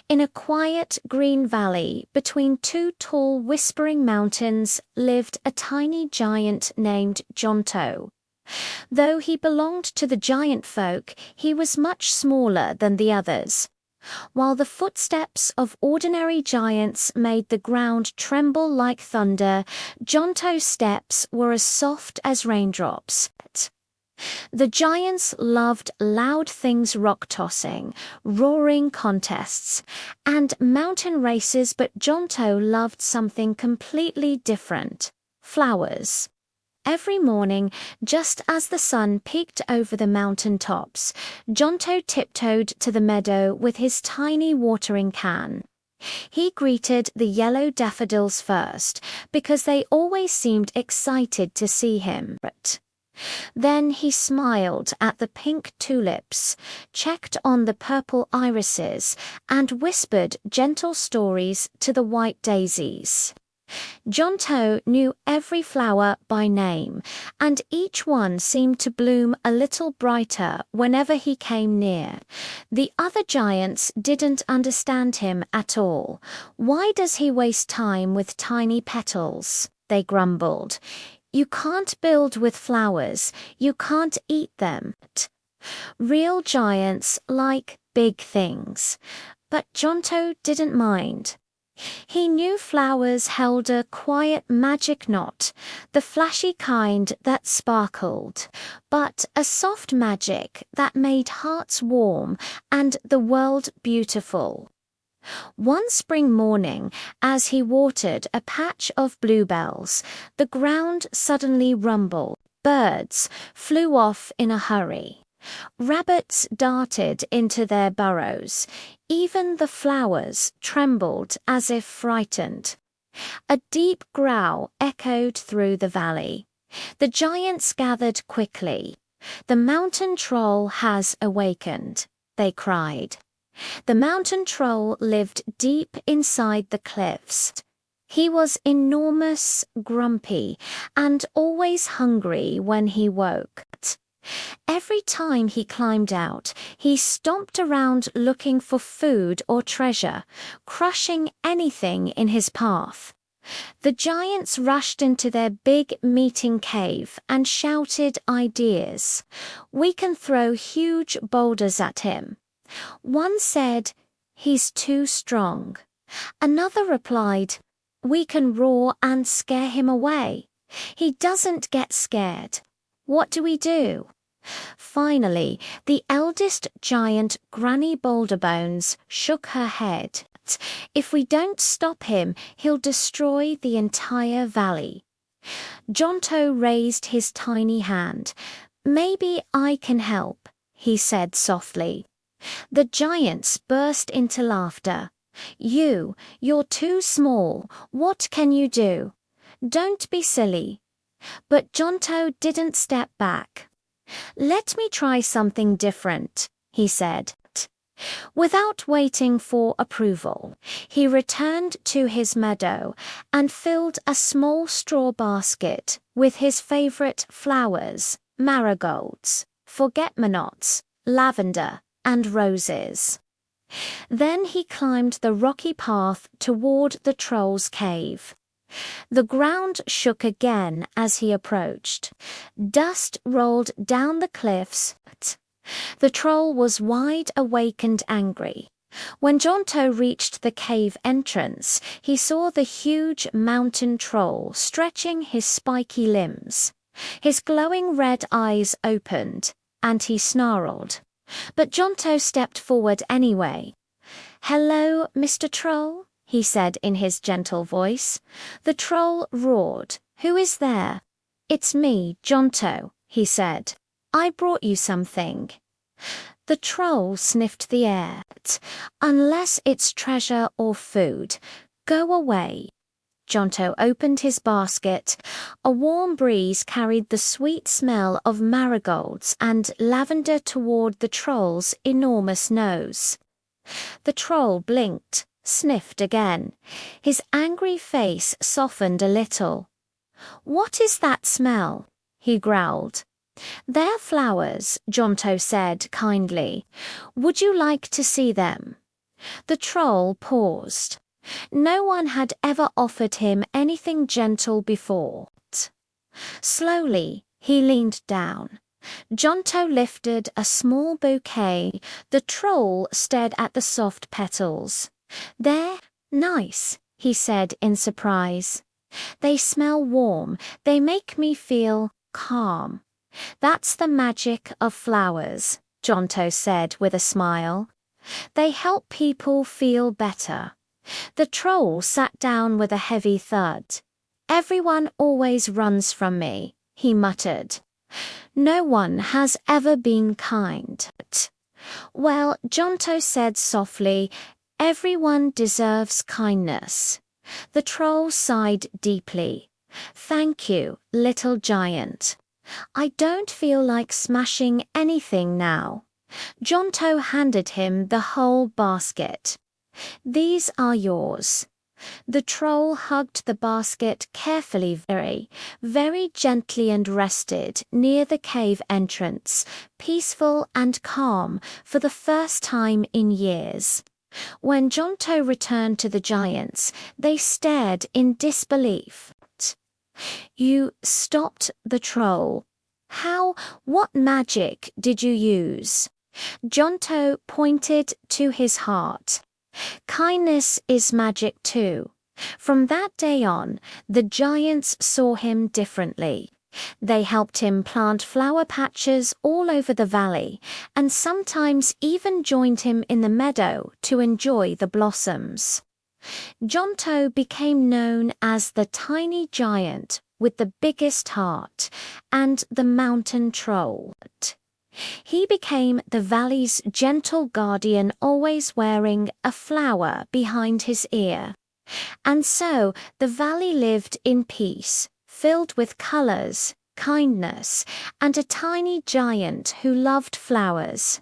In a quiet green valley between two tall whispering mountains lived a tiny giant named Jonto. Though he belonged to the giant folk, he was much smaller than the others. While the footsteps of ordinary giants made the ground tremble like thunder, Jonto's steps were as soft as raindrops. The giants loved loud things, rock-tossing, roaring contests, and mountain races, but Jonto loved something completely different: flowers. Every morning, just as the sun peeked over the mountain tops, Jonto tiptoed to the meadow with his tiny watering can. He greeted the yellow daffodils first, because they always seemed excited to see him. Then he smiled at the pink tulips, checked on the purple irises, and whispered gentle stories to the white daisies. Jonto knew every flower by name, and each one seemed to bloom a little brighter whenever he came near. The other giants didn't understand him at all. "Why does he waste time with tiny petals?" they grumbled. "You can't build with flowers, you can't eat them." Real giants like big things, but Jonto didn't mind. He knew flowers held a quiet magic knot, the flashy kind that sparkled, but a soft magic that made hearts warm and the world beautiful. One spring morning, as he watered a patch of bluebells, the ground suddenly rumbled. Birds flew off in a hurry. Rabbits darted into their burrows. Even the flowers trembled as if frightened. A deep growl echoed through the valley. The giants gathered quickly. "The mountain troll has awakened," they cried. The mountain troll lived deep inside the cliffs. He was enormous, grumpy, and always hungry when he woke. Every time he climbed out, he stomped around looking for food or treasure, crushing anything in his path. The giants rushed into their big meeting cave and shouted ideas. "We can throw huge boulders at him." One said, "He's too strong." Another replied, "We can roar and scare him away. He doesn't get scared. What do we do?" Finally, the eldest giant, Granny Boulderbones, shook her head. "If we don't stop him, he'll destroy the entire valley." Jonto raised his tiny hand. "Maybe I can help," he said softly. The giants burst into laughter. You're too small. What can you do?" "Don't be silly." But Jonto didn't step back. "Let me try something different," he said. Without waiting for approval, he returned to his meadow and filled a small straw basket with his favorite flowers: marigolds, forget-me-nots, lavender, and roses. Then he climbed the rocky path toward the troll's cave. The ground shook again as he approached. Dust rolled down the cliffs. The troll was wide awake and angry. When Jonto reached the cave entrance, he saw the huge mountain troll stretching his spiky limbs. His glowing red eyes opened, and he snarled. But Jonto stepped forward anyway. "Hello, Mr. Troll," he said in his gentle voice. The troll roared. "Who is there?" "It's me, Jonto," he said. "I brought you something." The troll sniffed the air. "Unless it's treasure or food, go away." Jonto opened his basket. A warm breeze carried the sweet smell of marigolds and lavender toward the troll's enormous nose. The troll blinked, sniffed again. His angry face softened a little. "What is that smell?" he growled. "They're flowers," Jonto said kindly. "Would you like to see them?" The troll paused. No one had ever offered him anything gentle before. Slowly, he leaned down. Jonto lifted a small bouquet. The troll stared at the soft petals. "They're nice," he said in surprise. "They smell warm. They make me feel calm." "That's the magic of flowers," Jonto said with a smile. "They help people feel better." The troll sat down with a heavy thud. "Everyone always runs from me," he muttered. "No one has ever been kind." "Well," Jonto said softly, "everyone deserves kindness." The troll sighed deeply. "Thank you, little giant. I don't feel like smashing anything now." Jonto handed him the whole basket. "These are yours." The troll hugged the basket carefully, very, very gently, and rested near the cave entrance, peaceful and calm for the first time in years. When Jonto returned to the giants, they stared in disbelief. "You stopped the troll. How? What magic did you use?" Jonto pointed to his heart. "Kindness is magic too." From that day on, the giants saw him differently. They helped him plant flower patches all over the valley, and sometimes even joined him in the meadow to enjoy the blossoms. Jonto became known as the tiny giant with the biggest heart and the mountain troll. He became the valley's gentle guardian, always wearing a flower behind his ear. And so the valley lived in peace, filled with colors, kindness, and a tiny giant who loved flowers.